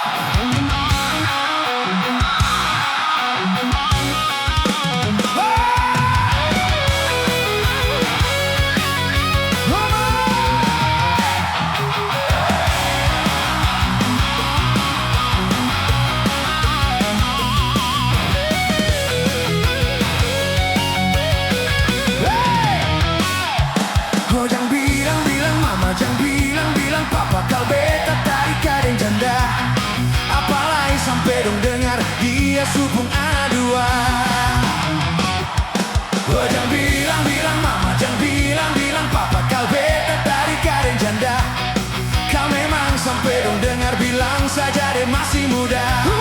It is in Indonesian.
Oh jangan bilang-bilang mama, jangan bilang-bilang papa, kau beta tarik kadang janda. Apalagi sampai dong dengar dia supung anak dua. Oh jangan bilang-bilang mama, jangan bilang-bilang papa, kau beta tarik kadang janda. Kau memang sampai dong dengar, bilang saja dia masih muda.